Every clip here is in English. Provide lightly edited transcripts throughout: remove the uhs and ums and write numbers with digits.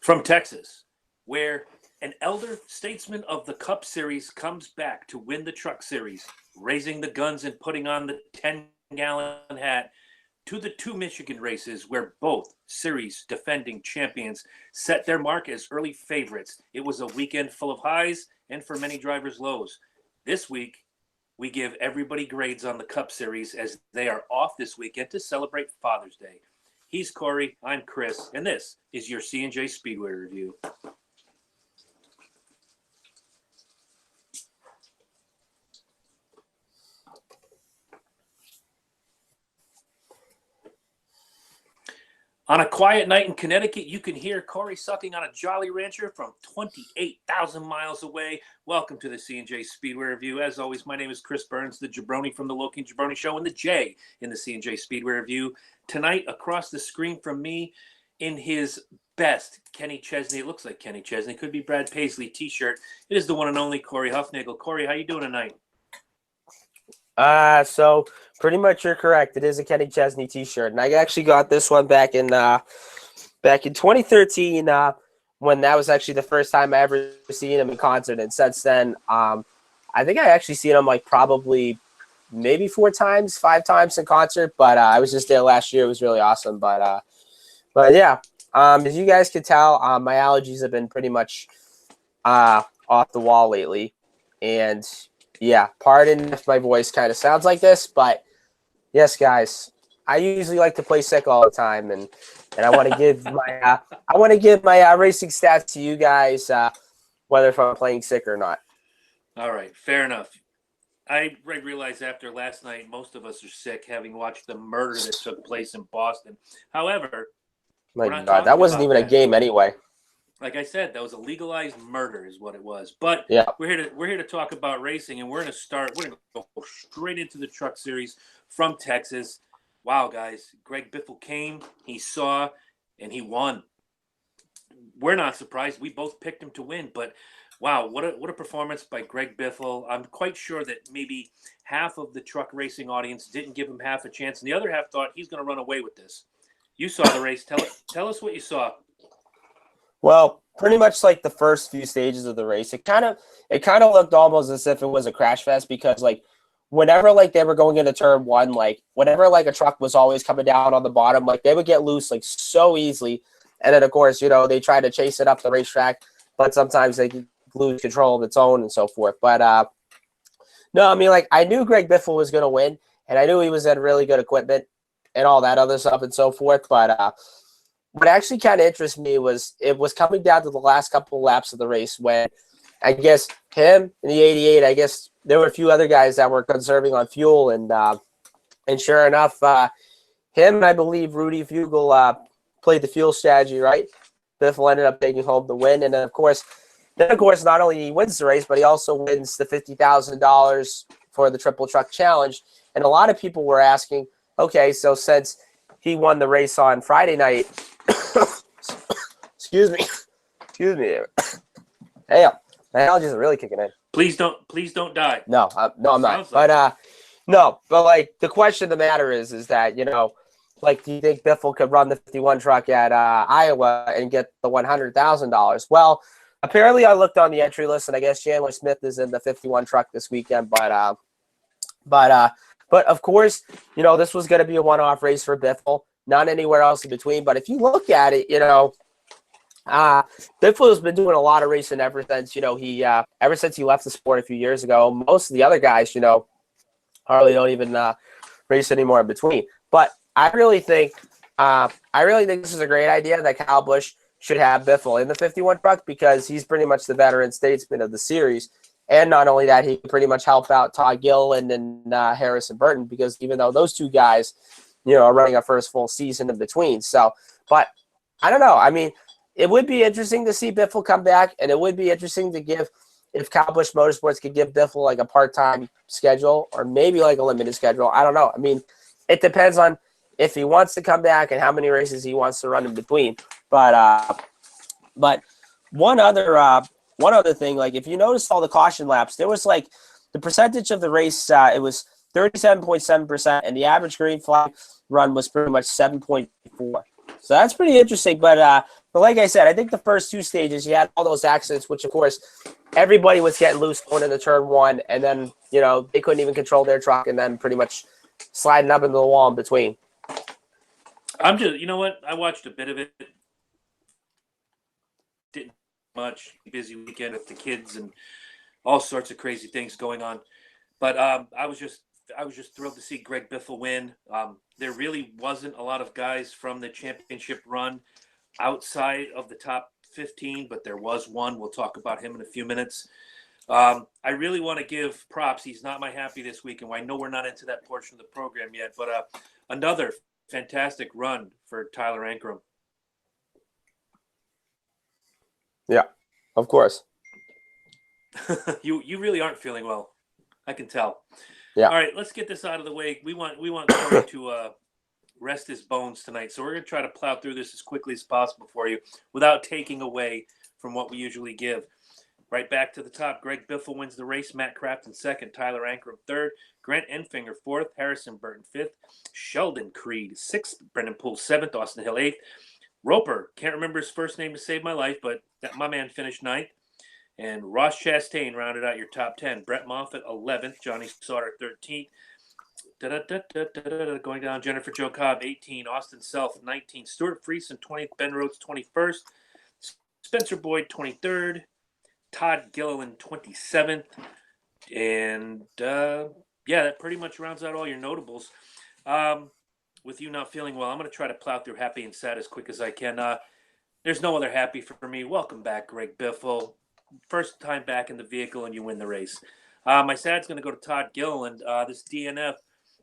from Texas, where an elder statesman of the Cup Series comes back to win the Truck Series, raising the guns and putting on the 10-gallon hat, to the two Michigan races where both series defending champions set their mark as early favorites. It was a weekend full of highs and for many drivers lows. This week, we give everybody grades on the Cup Series as they are off this weekend to celebrate Father's Day. He's Corey, I'm Chris, and this is your C&J Speedway review. On a quiet night in Connecticut, you can hear Corey sucking on a Jolly Rancher from 28,000 miles away. Welcome to the C&J Speedway Review. As always, my name is Chris Burns, the jabroni from the Loki and Jabroni Show, and the J in the C&J Speedway Review. Tonight, across the screen from me, in his best Kenny Chesney, it looks like Kenny Chesney, could be Brad Paisley t-shirt, it is the one and only Corey Huffnagel. Corey, how you doing tonight? So pretty much you're correct. It is a Kenny Chesney t-shirt. And I actually got this one back in 2013, when that was actually the first time I ever seen him in concert. And since then, I think I actually seen him like probably maybe 5 times in concert, but I was just there last year. It was really awesome. But yeah, as you guys can tell, my allergies have been pretty much off the wall lately. And yeah, pardon if my voice kind of sounds like this, but yes, guys, I usually like to play sick all the time, and I want to give my racing stats to you guys, whether if I'm playing sick or not. All right, fair enough. I realized after last night, most of us are sick, having watched the murder that took place in Boston. However, my God, that wasn't even a game anyway. Like I said, that was a legalized murder is what it was. But yeah, we're here to talk about racing, and we're going to go straight into the Truck Series from Texas. Wow, guys. Greg Biffle came, he saw, and he won. We're not surprised. We both picked him to win, but wow, what a performance by Greg Biffle. I'm quite sure that maybe half of the truck racing audience didn't give him half a chance, and the other half thought he's going to run away with this. You saw the race. Tell us what you saw. Well, pretty much like the first few stages of the race, it kind of looked almost as if it was a crash fest, because like whenever like they were going into turn one, like whenever like a truck was always coming down on the bottom, like they would get loose like so easily. And then of course, you know, they try to chase it up the racetrack, but sometimes they lose control of its own and so forth. But no, I mean, like I knew Greg Biffle was going to win, and I knew he was in really good equipment and all that other stuff and so forth. But what actually kind of interested me was it was coming down to the last couple of laps of the race when I guess him in the 88, I guess there were a few other guys that were conserving on fuel, and sure enough, him and I believe Rudy Fugle played the fuel strategy right. Biffle ended up taking home the win, and then of course, not only he wins the race, but he also wins the $50,000 for the Triple Truck Challenge. And a lot of people were asking, okay, so since he won the race on Friday night. Excuse me. Hey, my allergies are really kicking in. Please don't die. No, I'm not. But but like the question of the matter is that, you know, like, do you think Biffle could run the 51 truck at Iowa and get the $100,000? Well, apparently I looked on the entry list, and I guess Chandler Smith is in the 51 truck this weekend. But of course, you know, this was going to be a one-off race for Biffle, not anywhere else in between. But if you look at it, you know, Biffle has been doing a lot of racing ever since, you know, ever since he left the sport a few years ago. Most of the other guys, you know, hardly don't even race anymore in between. But I really think this is a great idea that Kyle Busch should have Biffle in the 51 truck, because he's pretty much the veteran statesman of the series. And not only that, he can pretty much help out Todd Gilliland and Harrison Burton, because even though those two guys, you know, are running a first full season in between. So, but I don't know. I mean, it would be interesting to see Biffle come back, and it would be interesting to if Kyle Busch Motorsports could give Biffle like a part-time schedule or maybe like a limited schedule. I don't know. I mean, it depends on if he wants to come back and how many races he wants to run in between. But one other thing, like if you notice all the caution laps, there was like the percentage of the race, it was 37.7%, and the average green flag run was pretty much 7.4. So that's pretty interesting. But like I said, I think the first two stages, you had all those accidents, which, of course, everybody was getting loose going into turn one. And then, they couldn't even control their truck and then pretty much sliding up into the wall in between. I'm just, you know what? I watched a bit of it. Didn't much. Busy weekend with the kids and all sorts of crazy things going on. But I was just thrilled to see Greg Biffle win. There really wasn't a lot of guys from the championship run outside of the top 15, but there was one. We'll talk about him in a few minutes. I really want to give props. He's not my happy this week, and I know we're not into that portion of the program yet, but another fantastic run for Tyler Ankrum. Yeah, of course. You really aren't feeling well. I can tell. Yeah. All right, let's get this out of the way. We want Corey to rest his bones tonight, so we're going to try to plow through this as quickly as possible for you without taking away from what we usually give. Right back to the top. Greg Biffle wins the race. Matt Crafton second. Tyler Ankrum third. Grant Enfinger fourth. Harrison Burton fifth. Sheldon Creed sixth. Brendan Poole seventh. Austin Hill eighth. Roper, can't remember his first name to save my life, but my man finished ninth. And Ross Chastain rounded out your top 10. Brett Moffitt 11th. Johnny Sauter 13th. Going down, Jennifer Jo Cobb 18. Austin Self 19. Stuart Friesen 20th. Ben Rhodes 21st. Spencer Boyd 23rd. Todd Gilliland 27th. And that pretty much rounds out all your notables. With you not feeling well, I'm going to try to plow through happy and sad as quick as I can. There's no other happy for me. Welcome back, Greg Biffle. First time back in the vehicle, and you win the race. My sad's going to go to Todd Gilliland. This DNF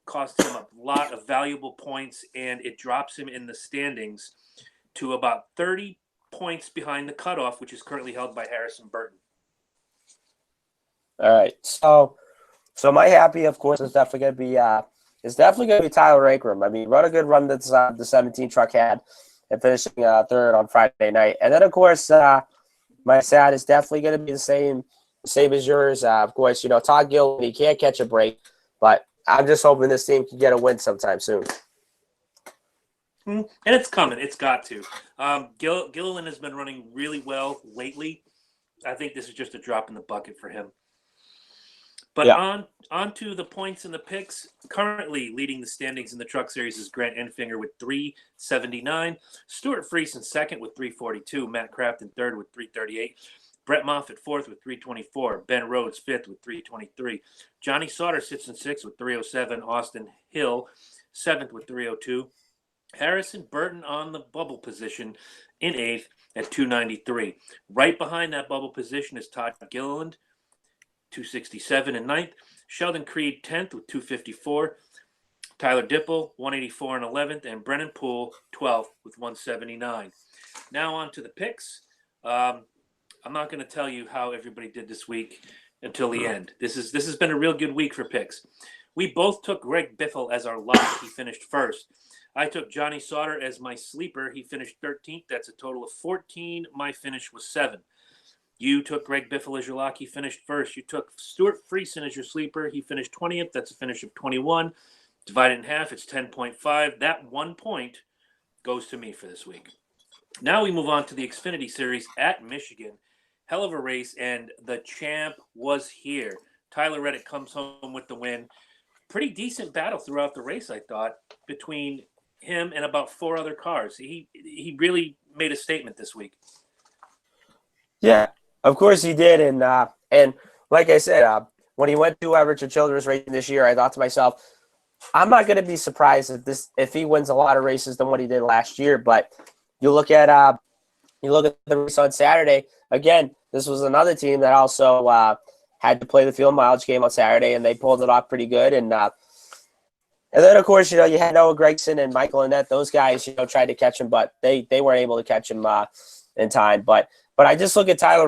cost him a lot of valuable points, and it drops him in the standings to about 30 points behind the cutoff, which is currently held by Harrison Burton. All right. So my happy, of course, is definitely going to be Tyler Ankrum. I mean, run a good run that the 17 truck had and finishing third on Friday night. And then, of course, my sad is definitely going to be the same as yours. Of course, Todd Gilliland, he can't catch a break, but I'm just hoping this team can get a win sometime soon. And it's coming. It's got to. Gilliland has been running really well lately. I think this is just a drop in the bucket for him. But on to the points and the picks. Currently leading the standings in the Truck Series is Grant Enfinger with 379. Stuart Friesen second with 342. Matt Crafton third with 338. Brett Moffitt fourth with 324. Ben Rhodes fifth with 323. Johnny Sauter sits in sixth with 307. Austin Hill seventh with 302. Harrison Burton on the bubble position in eighth at 293. Right behind that bubble position is Todd Gilliland, 267 in ninth. Sheldon Creed 10th with 254. Tyler Dipple 184 in 11th, and Brennan Poole 12th with 179. Now on to the picks. I'm not going to tell you how everybody did this week until the end. This has been a real good week for picks. We both took Greg Biffle as our lock. He finished first. I took Johnny Sauter as my sleeper. He finished 13th. That's a total of 14. My finish was 7. You took Greg Biffle as your lock. He finished first. You took Stuart Friesen as your sleeper. He finished 20th. That's a finish of 21. Divided in half, it's 10.5. That 1 point goes to me for this week. Now we move on to the Xfinity Series at Michigan. Hell of a race, and the champ was here. Tyler Reddick comes home with the win. Pretty decent battle throughout the race, I thought, between him and about 4 other cars. He really made a statement this week. Yeah, of course he did, and like I said, when he went to Richard Childress racing this year, I thought to myself, I'm not going to be surprised if he wins a lot of races than what he did last year. But you look at the race on Saturday. Again, this was another team that also had to play the field mileage game on Saturday, and they pulled it off pretty good. And then, of course, you had Noah Gragson and Michael Annette. Those guys, tried to catch him, but they weren't able to catch him in time. But I just look at Tyler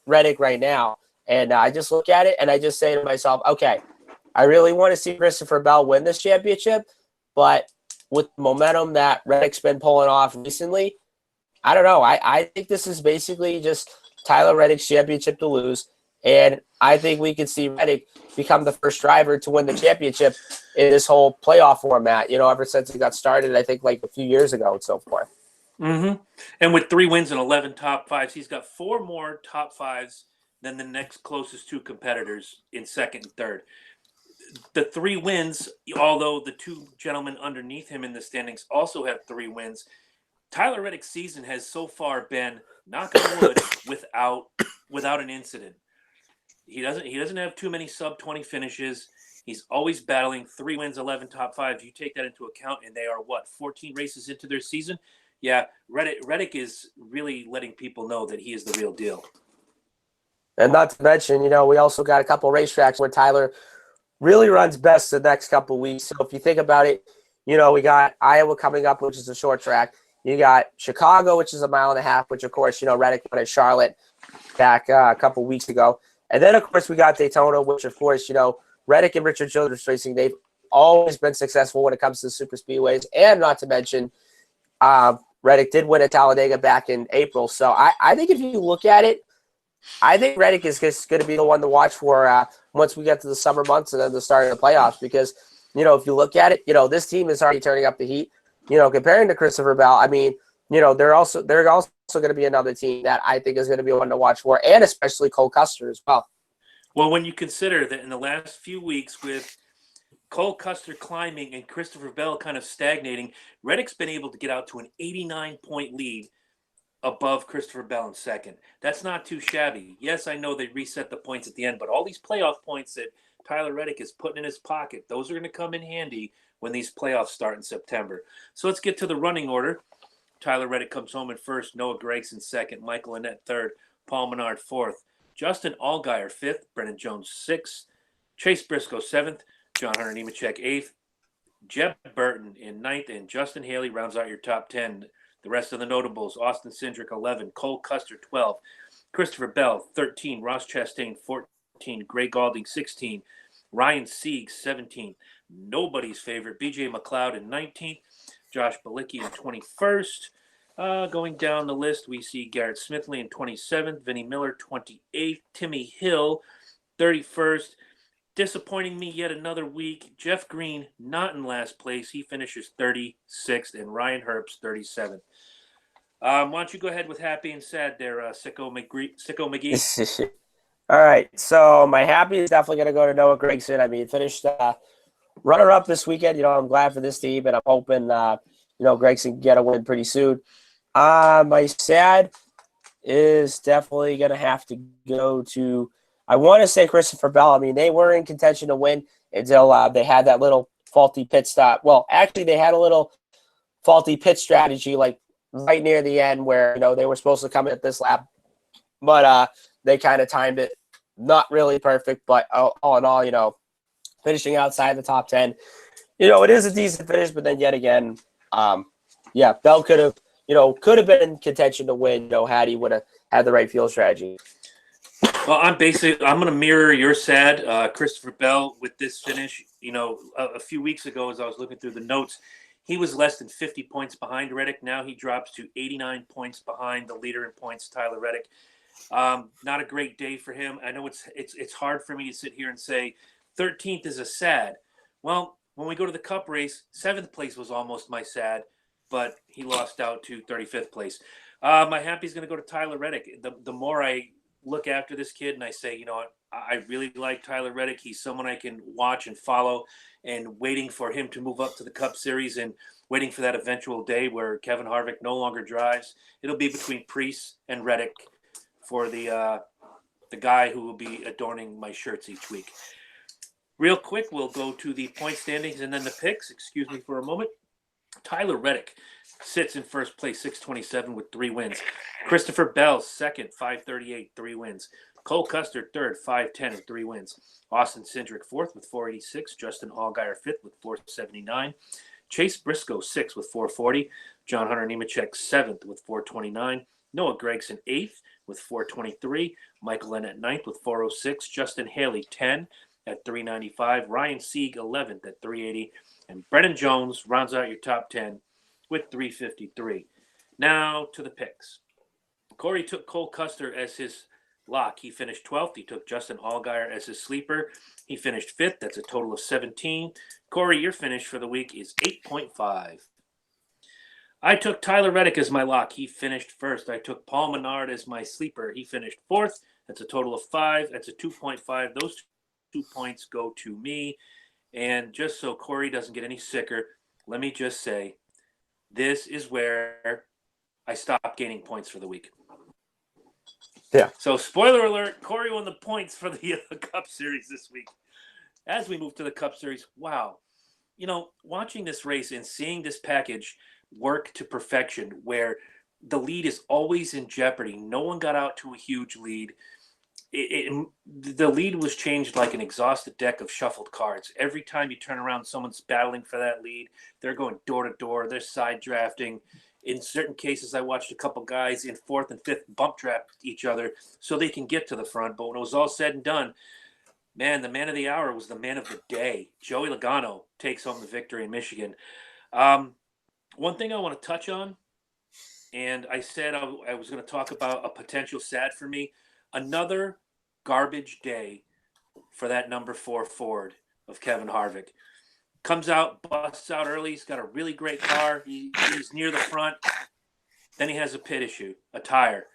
Reddick right now, and I just look at it, and I just say to myself, okay, I really want to see Christopher Bell win this championship, but with the momentum that Reddick's been pulling off recently, I don't know. I think this is basically just Tyler Reddick's championship to lose. And I think we could see Reddick become the first driver to win the championship in this whole playoff format, ever since it got started, I think like a few years ago and so forth. Mm-hmm. And with 3 wins and 11 top fives, he's got 4 more top fives than the next closest 2 competitors in second and third. The 3 wins, although the 2 gentlemen underneath him in the standings also have 3 wins, Tyler Reddick's season has so far been, knock on wood, without an incident. He doesn't have too many sub 20 finishes. He's always battling 3 wins, 11 top fives. You take that into account, and they are 14 races into their season. Yeah, Reddick is really letting people know that he is the real deal. And not to mention, we also got a couple racetracks where Tyler really runs best the next couple of weeks. So if you think about it, we got Iowa coming up, which is a short track. You got Chicago, which is a mile and a half, which of course, Reddick won at Charlotte back a couple of weeks ago. And then of course we got Daytona, which of course, Reddick and Richard Childress Racing, they've always been successful when it comes to super speedways. And not to mention, Reddick did win at Talladega back in April. So I think if you look at it, I think Reddick is just going to be the one to watch for once we get to the summer months and then the start of the playoffs. Because, if you look at it, this team is already turning up the heat. Comparing to Christopher Bell, I mean, they're also going to be another team that I think is going to be one to watch for, and especially Cole Custer as well. Well, when you consider that in the last few weeks with Cole Custer climbing and Christopher Bell kind of stagnating, Reddick's been able to get out to an 89-point lead above Christopher Bell in second. That's not too shabby. Yes, I know they reset the points at the end, but all these playoff points that Tyler Reddick is putting in his pocket, those are going to come in handy when these playoffs start in September. So let's get to the running order. Tyler Reddick comes home in first, Noah Gregson second, Michael Annett third, Paul Menard fourth, Justin Allgaier fifth, Brennan Jones sixth, Chase Briscoe seventh, John Hunter Nemechek eighth, Jeb Burton in ninth, and Justin Haley rounds out your top 10. The rest of the notables: Austin Cindric 11, Cole Custer 12, Christopher Bell 13, Ross Chastain 14, Gray Galding 16, Ryan Sieg 17, nobody's favorite BJ McLeod in 19th, Josh Bilicki in 21st. Going down the list, we see Garrett Smithley in 27th, Vinnie Miller 28th, Timmy Hill 31st. Disappointing me yet another week, Jeff Green not in last place. He finishes 36th, and Ryan Herbst 37th. Why don't you go ahead with happy and sad there, Sicko McGee? All right, so my happy is definitely going to go to Noah Gragson. I mean, finished runner-up this weekend. I'm glad for this team, and I'm hoping, Gragson can get a win pretty soon. My sad is definitely going to have to go to, I want to say Christopher Bell. I mean, they were in contention to win until they had that little faulty pit stop. Well, actually, they had a little faulty pit strategy, like right near the end where, they were supposed to come in at this lap. But they kind of timed it not really perfect. But all in all, finishing outside the top 10, it is a decent finish. But then yet again, Bell could have been in contention to win, had he would have had the right field strategy. Well, I'm going to mirror your sad, Christopher Bell, with this finish. A few weeks ago, as I was looking through the notes, he was less than 50 points behind Reddick. Now he drops to 89 points behind the leader in points, Tyler Reddick. Not a great day for him. I know it's hard for me to sit here and say 13th is a sad. Well, when we go to the Cup race, 7th place was almost my sad, but he lost out to 35th place. My happy is going to go to Tyler Reddick. The more I look after this kid and I say, I really like Tyler Reddick. He's someone I can watch and follow, and waiting for him to move up to the Cup Series and waiting for that eventual day where Kevin Harvick no longer drives. It'll be between Preece and Reddick for the guy who will be adorning my shirts each week. Real quick, we'll go to the point standings and then the picks. Excuse me for a moment. Tyler Reddick sits in first place, 627 with 3 wins. Christopher Bell, second, 538, 3 wins. Cole Custer, third, 510 and 3 wins. Austin Cindric, fourth with 486. Justin Allgaier, fifth with 479. Chase Briscoe, sixth with 440. John Hunter Nemechek, seventh with 429. Noah Gregson, eighth with 423. Michael Annett, ninth with 406. Justin Haley, 10 at 395. Ryan Sieg, 11th at 380. And Brennan Jones rounds out your top 10 with 353. Now to the picks. Corey took Cole Custer as his lock. He finished 12th. He took Justin Allgaier as his sleeper. He finished 5th. That's a total of 17. Corey, your finish for the week is 8.5. I took Tyler Reddick as my lock. He finished 1st. I took Paul Menard as my sleeper. He finished 4th. That's a total of 5. That's a 2.5. Those 2 points go to me. And just so Corey doesn't get any sicker, let me just say, this is where I stop gaining points for the week. Yeah. So, spoiler alert, Corey won the points for the Cup Series this week. As we move to the Cup Series, wow. You know, watching this race and seeing this package work to perfection where the lead is always in jeopardy. No one got out to a huge lead. The lead was changed like an exhausted deck of shuffled cards. Every time you turn around, someone's battling for that lead. They're going door to door. They're side drafting. In certain cases, I watched a couple guys in 4th and 5th bump draft each other so they can get to the front. But when it was all said and done, man, the man of the hour was the man of the day. Joey Logano takes home the victory in Michigan. One thing I want to touch on, and I said I was going to talk about a potential sad for me, another garbage day for that number 4 Ford of Kevin Harvick. Comes out, busts out early. He's got a really great car. He's near the front. Then he has a pit issue, a tire.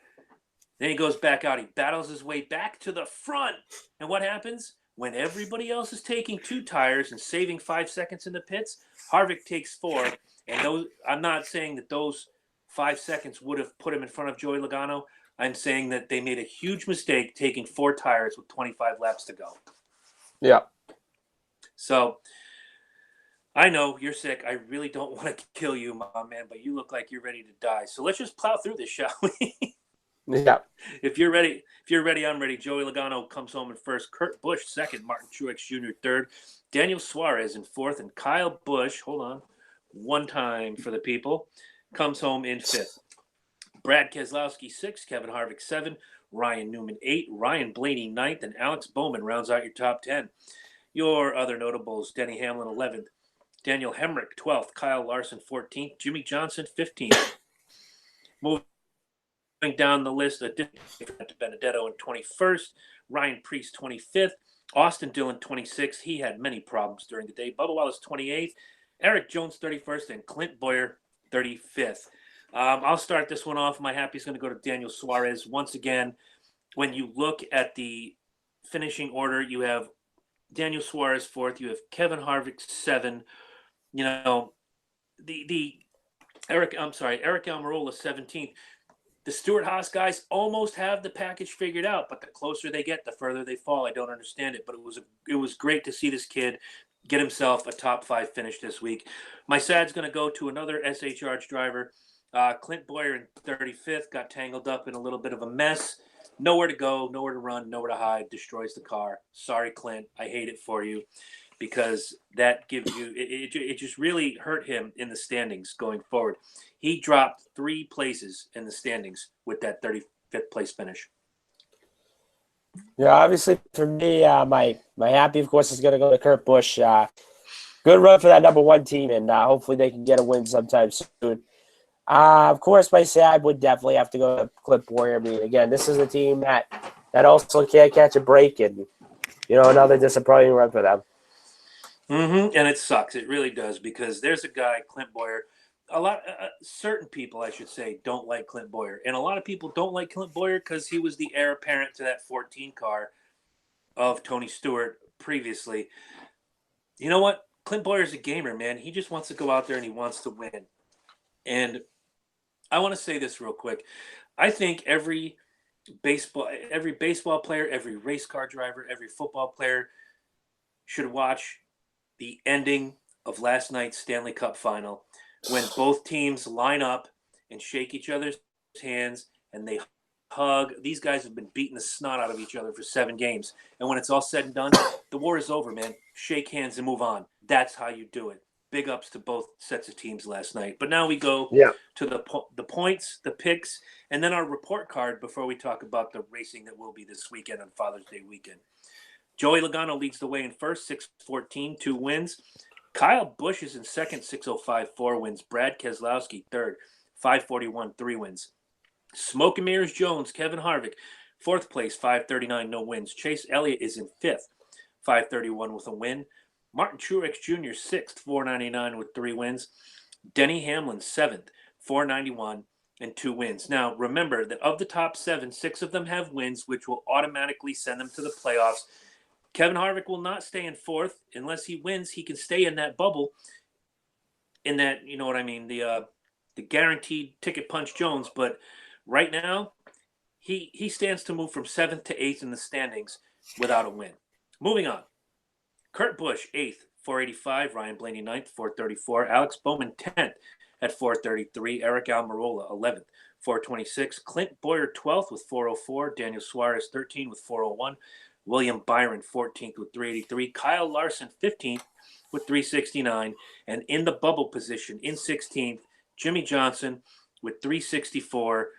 Then he goes back out. He battles his way back to the front. And what happens? When everybody else is taking 2 tires and saving 5 seconds in the pits, Harvick takes 4. And I'm not saying that those 5 seconds would have put him in front of Joey Logano. I'm saying that they made a huge mistake taking 4 tires with 25 laps to go. Yeah. So I know you're sick. I really don't want to kill you, my man, but you look like you're ready to die. So let's just plow through this, shall we? Yeah. If you're ready, I'm ready. Joey Logano comes home in 1st. Kurt Busch 2nd. Martin Truex Jr. 3rd. Daniel Suarez in 4th. And Kyle Busch, hold on, one time for the people, comes home in 5th. Brad Keselowski 6th. Kevin Harvick 7th. Ryan Newman 8th. Ryan Blaney 9th. And Alex Bowman rounds out your top 10. Your other notables, Denny Hamlin 11th. Daniel Hemrick 12th. Kyle Larson 14th. Jimmy Johnson 15th. Moving down the list, Benedetto in 21st. Ryan Preece 25th. Austin Dillon 26th. He had many problems during the day. Bubba Wallace 28th. Eric Jones 31st. And Clint Boyer 35th. I'll start this one off. My happy is going to go to Daniel Suarez. Once again, when you look at the finishing order, you have Daniel Suarez 4th. You have Kevin Harvick 7. You know, Eric Almirola 17th. The Stewart-Haas guys almost have the package figured out, but the closer they get, the further they fall. I don't understand it, but it was great to see this kid get himself a top 5 finish this week. My sad's going to go to another SHR driver. Clint Boyer in 35th got tangled up in a little bit of a mess. Nowhere to go, nowhere to run, nowhere to hide, destroys the car. Sorry, Clint. I hate it for you because that gives you it just really hurt him in the standings going forward. He dropped 3 places in the standings with that 35th place finish. Yeah, obviously for me, my happy, of course, is going to go to Kurt Busch. Good run for that number 1 team, and hopefully they can get a win sometime soon. Of course, my sad would definitely have to go to Clint Boyer. I mean, again, this is a team that also can't catch a break, and another disappointing run for them. And it sucks. It really does, because there's a guy, Clint Boyer. Certain people, I should say, don't like Clint Boyer, and a lot of people don't like Clint Boyer because he was the heir apparent to that 14 car of Tony Stewart previously. You know what? Clint Boyer's a gamer, man. He just wants to go out there and he wants to win. And I want to say this real quick. I think every baseball player, every race car driver, every football player should watch the ending of last night's Stanley Cup final when both teams line up and shake each other's hands and they hug. These guys have been beating the snot out of each other for 7 games. And when it's all said and done, the war is over, man. Shake hands and move on. That's how you do it. Big ups to both sets of teams last night. But now we go to the points, the picks, and then our report card before we talk about the racing that will be this weekend on Father's Day weekend. Joey Logano leads the way in first, 6:14, 2 wins. Kyle Busch is in second, 6:05, 4 wins. Brad Keselowski third, 5:41, 3 wins. Smoke and Mirrors Jones, Kevin Harvick, Fourth place, 539, no wins. Chase Elliott is in fifth, 531 with a win. Martin Truex Jr. sixth, 499 with 3 wins. Denny Hamlin seventh, 491 and 2 wins. Now, remember that of the top 7, 6 of them have wins, which will automatically send them to the playoffs. Kevin Harvick will not stay in fourth unless he wins. He can stay in that bubble, in that, you know what I mean, the guaranteed ticket punch Jones. But right now, he stands to move from 7th to 8th in the standings without a win. Moving on. Kurt Busch, 8th, 485. Ryan Blaney, 9th, 434. Alex Bowman, 10th at 433. Eric Almirola, 11th, 426. Clint Boyer, 12th with 404. Daniel Suarez, 13th with 401. William Byron, 14th with 383. Kyle Larson, 15th with 369. And in the bubble position, in 16th, Jimmy Johnson with 364.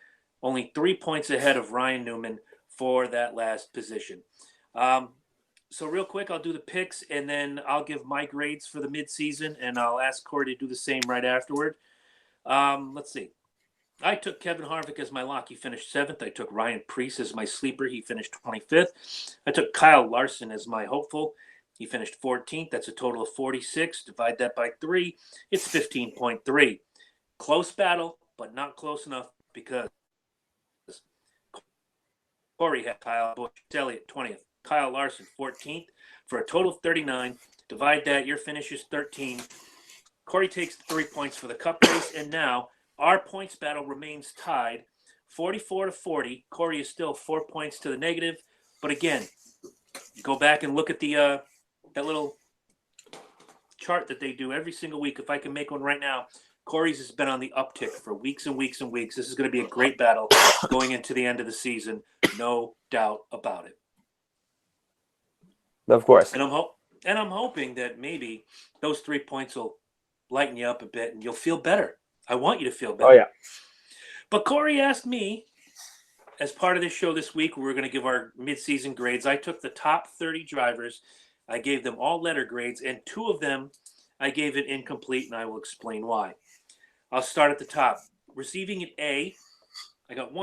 Only 3 points ahead of Ryan Newman for that last position. So real quick, I'll do the picks, and then I'll give my grades for the midseason, and I'll ask Corey to do the same right afterward. Let's see. I took Kevin Harvick as my lock. He finished 7th. I took Ryan Preece as my sleeper. He finished 25th. I took Kyle Larson as my hopeful. He finished 14th. That's a total of 46. Divide that by 3. It's 15.3. Close battle, but not close enough because Corey had Kyle Busch Elliott 20th. Kyle Larson 14th for a total of 39. Divide that. Your finish is 13. Corey takes 3 points for the Cup race, and now our points battle remains tied 44-40. Corey is still 4 points to the negative. But again, go back and look at the that little chart that they do every single week. If I can make one right now, Corey's has been on the uptick for weeks and weeks and weeks. This is going to be a great battle going into the end of the season. No doubt about it. Of course. And I'm hoping that maybe those 3 points will lighten you up a bit and you'll feel better. I want you to feel better. Oh, yeah. But Corey asked me, as part of this show this week, we're going to give our midseason grades. I took the top 30 drivers. I gave them all letter grades, and 2 of them I gave it incomplete, and I will explain why. I'll start at the top. Receiving an A, I got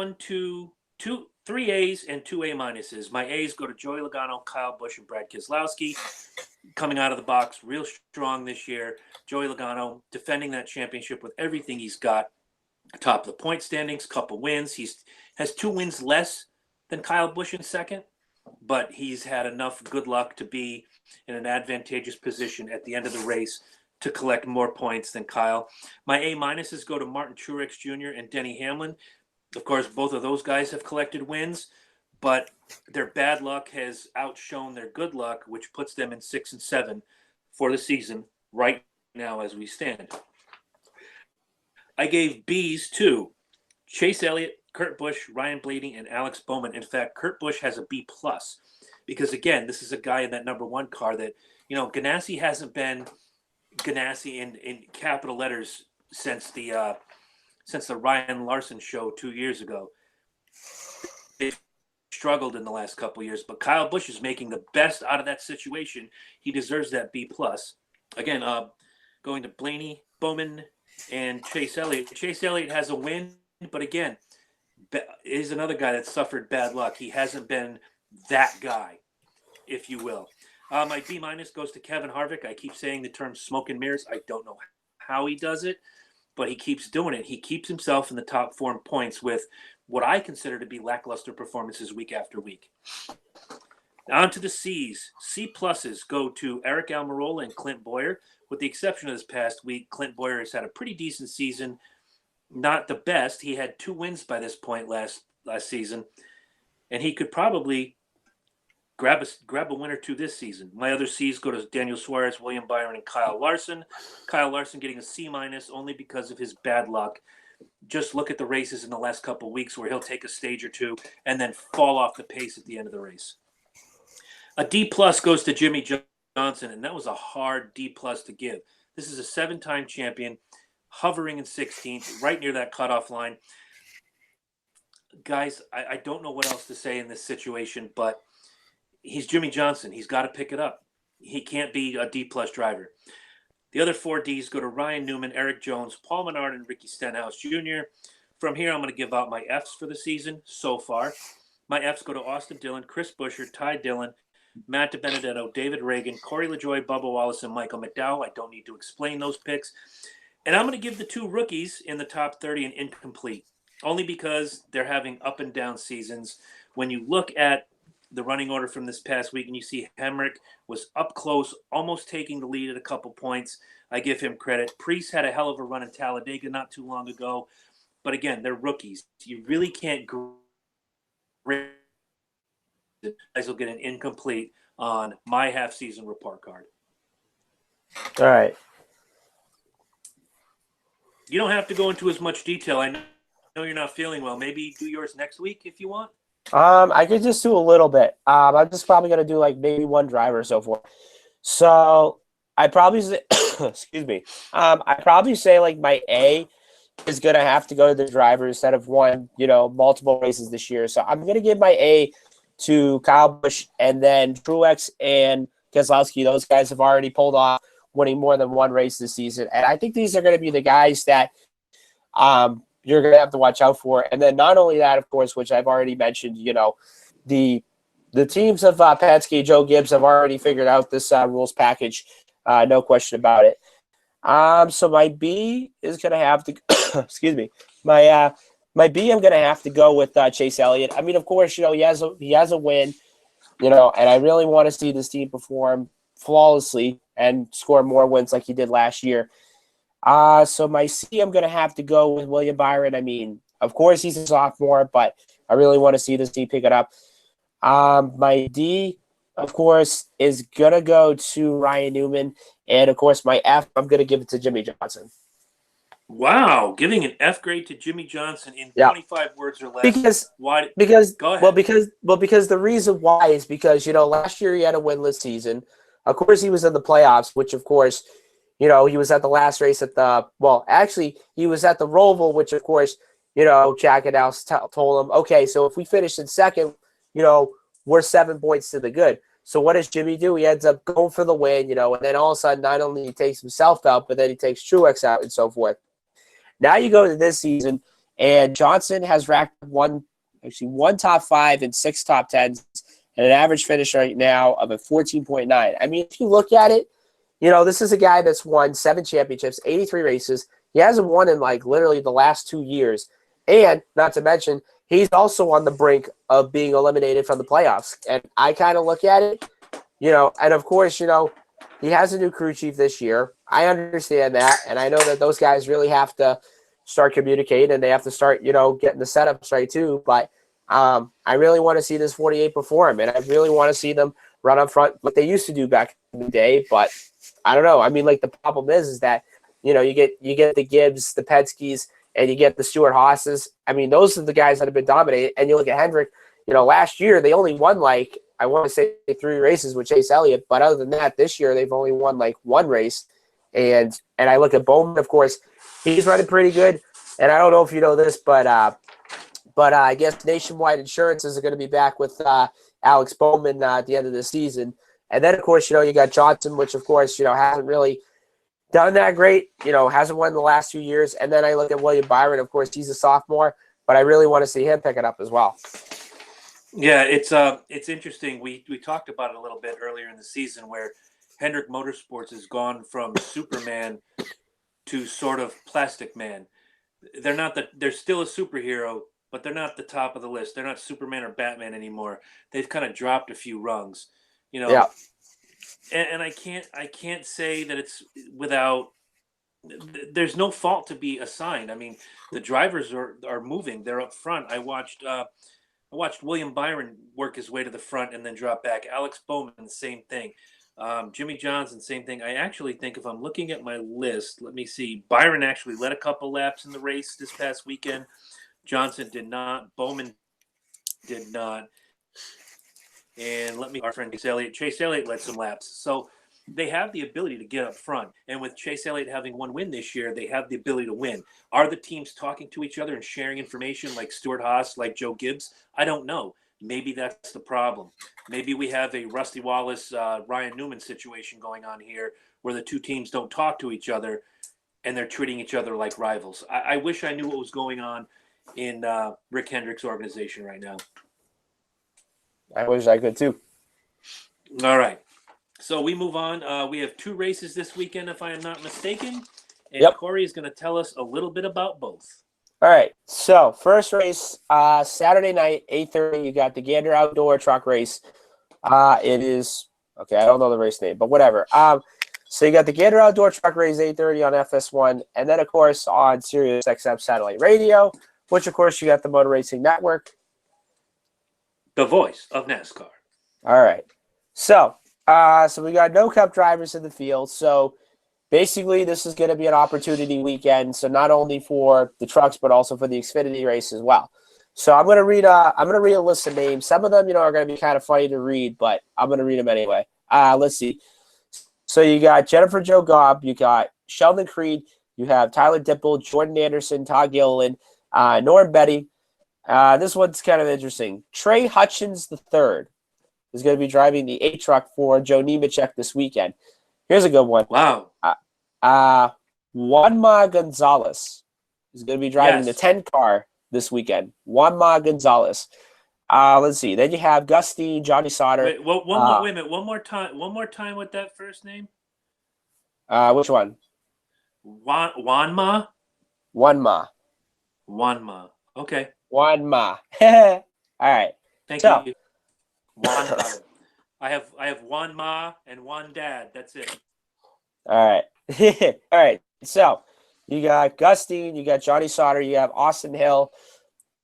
3 A's and 2 A minuses. My A's go to Joey Logano, Kyle Busch, and Brad Keselowski. Coming out of the box real strong this year. Joey Logano defending that championship with everything he's got. Top of the point standings, couple wins. He has 2 wins less than Kyle Busch in second, but he's had enough good luck to be in an advantageous position at the end of the race to collect more points than Kyle. My A minuses go to Martin Truex Jr. and Denny Hamlin. Of course, both of those guys have collected wins, but their bad luck has outshone their good luck, which puts them in 6 and 7 for the season right now as we stand. I gave B's to Chase Elliott, Kurt Busch, Ryan Blaney, and Alex Bowman. In fact, Kurt Busch has a B+ because, again, this is a guy in that number 1 car that, you know, Ganassi hasn't been Ganassi in capital letters since the Ryan Larson show 2 years ago. They've struggled in the last couple of years, but Kyle Busch is making the best out of that situation. He deserves that B+. Again, going to Blaney, Bowman, and Chase Elliott. Chase Elliott has a win, but again, is another guy that suffered bad luck. He hasn't been that guy, if you will. My B- goes to Kevin Harvick. I keep saying the term smoke and mirrors. I don't know how he does it, but he keeps doing it. He keeps himself in the top 4 points with what I consider to be lackluster performances week after week. On to the C's. C+ go to Eric Almirola and Clint Boyer. With the exception of this past week, Clint Boyer has had a pretty decent season. Not the best. He had 2 wins by this point last season, and he could probably grab a win or 2 this season. My other C's go to Daniel Suarez, William Byron, and Kyle Larson. Kyle Larson getting a C- only because of his bad luck. Just look at the races in the last couple of weeks where he'll take a stage or 2 and then fall off the pace at the end of the race. A D+ goes to Jimmy Johnson, and that was a hard D+ to give. This is a 7-time champion, hovering in 16th, right near that cutoff line. Guys, I don't know what else to say in this situation, but he's Jimmy Johnson. He's got to pick it up. He can't be a D+ driver. The other 4 Ds go to Ryan Newman, Eric Jones, Paul Menard, and Ricky Stenhouse Jr. From here, I'm going to give out my Fs for the season so far. My Fs go to Austin Dillon, Chris Buescher, Ty Dillon, Matt DiBenedetto, David Reagan, Corey LaJoie, Bubba Wallace, and Michael McDowell. I don't need to explain those picks. And I'm going to give the 2 rookies in the top 30 an incomplete, only because they're having up and down seasons. When you look at the running order from this past week and you see Hemrick was up close, almost taking the lead at a couple points, I give him credit. Priest had a hell of a run in Talladega not too long ago. But again, they're rookies. You really can't grade. Guys will get an incomplete on my half-season report card. All right. You don't have to go into as much detail. I know you're not feeling well. Maybe do yours next week if you want. I could just do a little bit. I'm just probably gonna do like maybe one driver or so forth. So I probably say, excuse me. I probably say like my A is gonna have to go to the driver instead of one, multiple races this year. So I'm gonna give my A to Kyle Busch, and then Truex and Keselowski. Those guys have already pulled off winning more than one race this season, and I think these are going to be the guys that you're going to have to watch out for. And then not only that, of course, which I've already mentioned, the teams of Penske, Joe Gibbs have already figured out this rules package, no question about it. So my B is going to have to, excuse me, my B, I'm going to have to go with Chase Elliott. I mean, of course, he has a win, and I really want to see this team perform flawlessly and score more wins like he did last year. So my C, I'm going to have to go with William Byron. I mean, of course, he's a sophomore, but I really want to see this team pick it up. My D, of course, is going to go to Ryan Newman. And, of course, my F, I'm going to give it to Jimmy Johnson. Wow, giving an F grade to Jimmy Johnson in 25 words or less. Because go ahead. Because the reason why is because last year he had a winless season. Of course, he was in the playoffs, which of course, he was at the last race at he was at the Roval, which of course, Jack and House told him, okay, so if we finish in second, we're 7 points to the good. So what does Jimmy do? He ends up going for the win, and then all of a sudden, not only he takes himself out, but then he takes Truex out and so forth. Now you go to this season, and Johnson has racked one top 5 and 6 top 10s, and an average finish right now of a 14.9. I mean, if you look at it, this is a guy that's won 7 championships, 83 races. He hasn't won in literally the last 2 years. And not to mention, he's also on the brink of being eliminated from the playoffs. And I kind of look at it, and of course, he has a new crew chief this year. I understand that, and I know that those guys really have to start communicating, and they have to start, getting the setups right too. But I really want to see this 48 perform, and I really want to see them run up front like they used to do back in the day. But I don't know. I mean, the problem is that you get the Gibbs, the Penskes, and you get the Stewart Haas's. I mean, those are the guys that have been dominated. And you look at Hendrick. Last year they only won I want to say 3 races with Chase Elliott, but other than that, this year they've only won 1 race. And I look at Bowman, of course, he's running pretty good. And I don't know if you know this, but I guess Nationwide Insurance is going to be back with Alex Bowman at the end of the season. And then, of course, you got Johnson, which, of course, hasn't really done that great, hasn't won the last 2 years. And then I look at William Byron. Of course, he's a sophomore, but I really want to see him pick it up as well. Yeah, it's interesting. We talked about it a little bit earlier in the season where Hendrick Motorsports has gone from Superman to sort of Plastic Man. They're still a superhero, but they're not the top of the list. They're not Superman or Batman anymore. They've kind of dropped a few rungs, Yeah. And I can't say that it's without. There's no fault to be assigned. I mean, the drivers are moving. They're up front. I watched William Byron work his way to the front and then drop back. Alex Bowman, the same thing. Jimmy Johnson, same thing. I actually think if I'm looking at my list, let me see. Byron actually led a couple laps in the race this past weekend. Johnson did not. Bowman did not. And our friend Chase Elliott led some laps. So they have the ability to get up front. And with Chase Elliott having 1 win this year, they have the ability to win. Are the teams talking to each other and sharing information like Stewart Haas, like Joe Gibbs? I don't know. Maybe that's the problem. Maybe we have a Rusty Wallace, Ryan Newman situation going on here where the 2 teams don't talk to each other and they're treating each other like rivals. I wish I knew what was going on in Rick Hendrick's organization right now. I wish I could too. All right. So we move on. We have 2 races this weekend, if I am not mistaken. And Yep. Corey is going to tell us a little bit about both. All right. So first race, Saturday night, 8:30. You got the Gander Outdoor Truck Race. It is okay. I don't know the race name, but whatever. So you got the Gander Outdoor Truck Race 8:30 on FS1, and then of course on Sirius XM satellite radio, which of course you got the Motor Racing Network. The voice of NASCAR. All right. So we got no Cup drivers in the field. So basically, this is going to be an opportunity weekend. So not only for the trucks, but also for the Xfinity race as well. So I'm going to read a list of names. Some of them, are going to be kind of funny to read, but I'm going to read them anyway. Let's see. So you got Jennifer Jo Gobb, you got Sheldon Creed, you have Tyler Dipple, Jordan Anderson, Todd Gilliland, Norm Betty. This one's kind of interesting. Trey Hutchins III is going to be driving the 8 truck for Joe Nemechek this weekend. Here's a good one. Wow. Juanma Gonzalez is going to be driving the 10 car this weekend. Juanma Gonzalez. Let's see. Then you have Gusty, Johnny Sauter. Wait a minute. One more time with that first name. Which one? Juanma. Okay. Juanma. All right. Thank you. Juanma. I have one ma and one dad. That's it. All right. All right. So you got Gusty, you got Johnny Sauter, you have Austin Hill,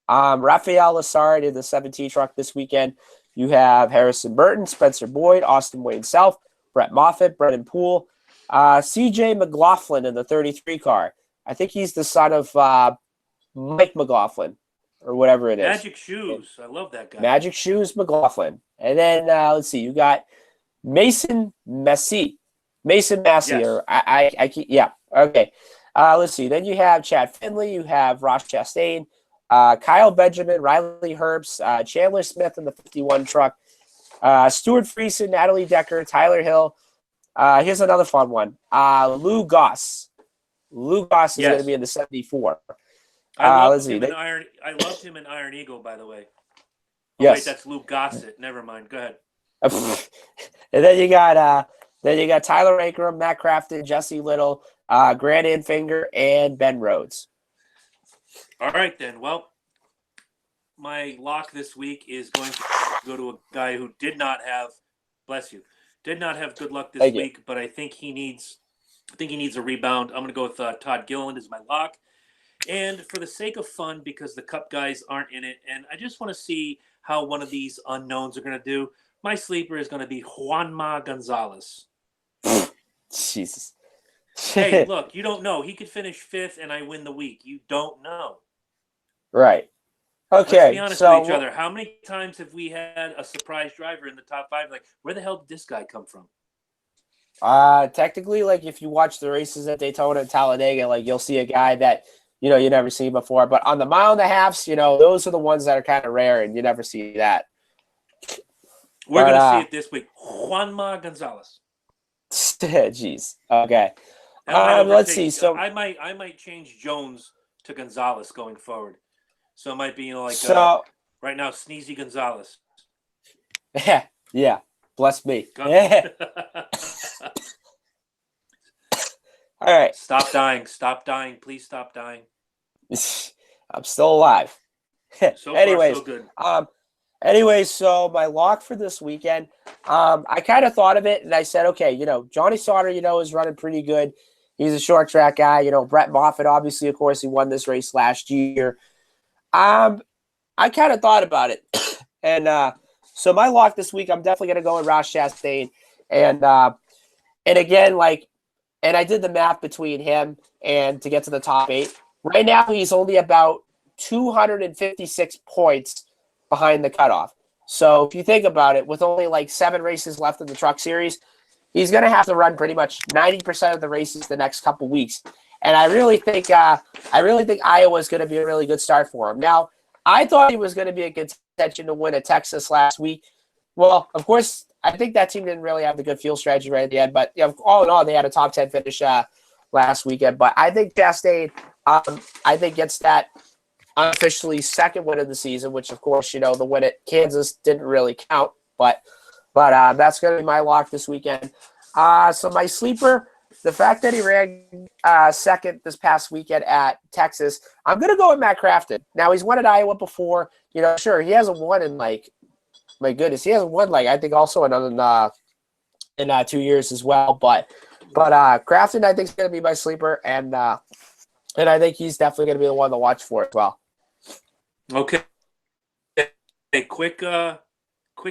Rafael Lassard in the 17 truck this weekend. You have Harrison Burton, Spencer Boyd, Austin Wayne Self, Brett Moffitt, Brennan Poole, CJ McLaughlin in the 33 car. I think he's the son of Mike McLaughlin or whatever it is. Magic Shoes. I love that guy. Magic Shoes McLaughlin. And then let's see, you got Mason Massey. Yes. Or okay. Let's see. Then you have Chad Finley, you have Ross Chastain, Kyle Benjamin, Riley Herbst, Chandler Smith in the 51 truck, Stuart Friesen, Natalie Decker, Tyler Hill. Here's another fun one. Lou Goss. Lou Goss is going to be in the 74. I loved him in Iron Eagle, by the way. Oh, yes. Wait, that's Lou Gossett. Never mind. Go ahead. And then you got Tyler Ankrum, Matt Crafton, Jesse Little, Grant Anfinger, and Ben Rhodes. All right, then. Well, my lock this week is going to go to a guy who did not have good luck this week, but I think he needs a rebound. I'm going to go with Todd Gilliland as my lock. And for the sake of fun, because the Cup guys aren't in it, and I just want to see how one of these unknowns are going to do, my sleeper is going to be Juanma Gonzalez. Jesus. Hey, look, you don't know. He could finish 5th and I win the week. You don't know. Right. Okay. Let's be honest with each other. How many times have we had a surprise driver in the top 5? Like, where the hell did this guy come from? Technically, like, if you watch the races at Daytona and Talladega, like, you'll see a guy that, you never seen before. But on the mile and a halves, those are the ones that are kind of rare, and you never see that. We're going to see it this week. Juanma Gonzalez. Jeez. Okay. Let's see. So I might change Jones to Gonzalez going forward. So it might be right now Sneezy Gonzalez. Yeah. Bless me. All right. Stop dying. Please stop dying. I'm still alive. Anyways, far, so good. Anyway, so my lock for this weekend, I kind of thought of it, and I said, okay, Johnny Sauter, is running pretty good. He's a short track guy. Brett Moffitt, obviously, of course, he won this race last year. I kind of thought about it, and so my lock this week, I'm definitely going to go with Ross Chastain, and again, and I did the math between him and to get to the top 8. Right now, he's only about 256 points behind the cutoff. So if you think about it, with only 7 races left in the Truck Series, he's going to have to run pretty much 90% of the races the next couple weeks. And I really think Iowa is going to be a really good start for him. Now, I thought he was going to be a contention to win at Texas last week. Well, of course, I think that team didn't really have the good fuel strategy right at the end. But all in all, they had a top 10 finish last weekend. But I think Chastain, gets that unofficially second win of the season, which, of course, the win at Kansas didn't really count. But that's going to be my lock this weekend. So my sleeper, the fact that he ran second this past weekend at Texas, I'm going to go with Matt Crafton. Now, he's won at Iowa before. Sure, he hasn't won in, my goodness, he hasn't won, I think also in 2 years as well. But Crafton, I think, is going to be my sleeper, and I think he's definitely going to be the one to watch for as well. Okay. A quick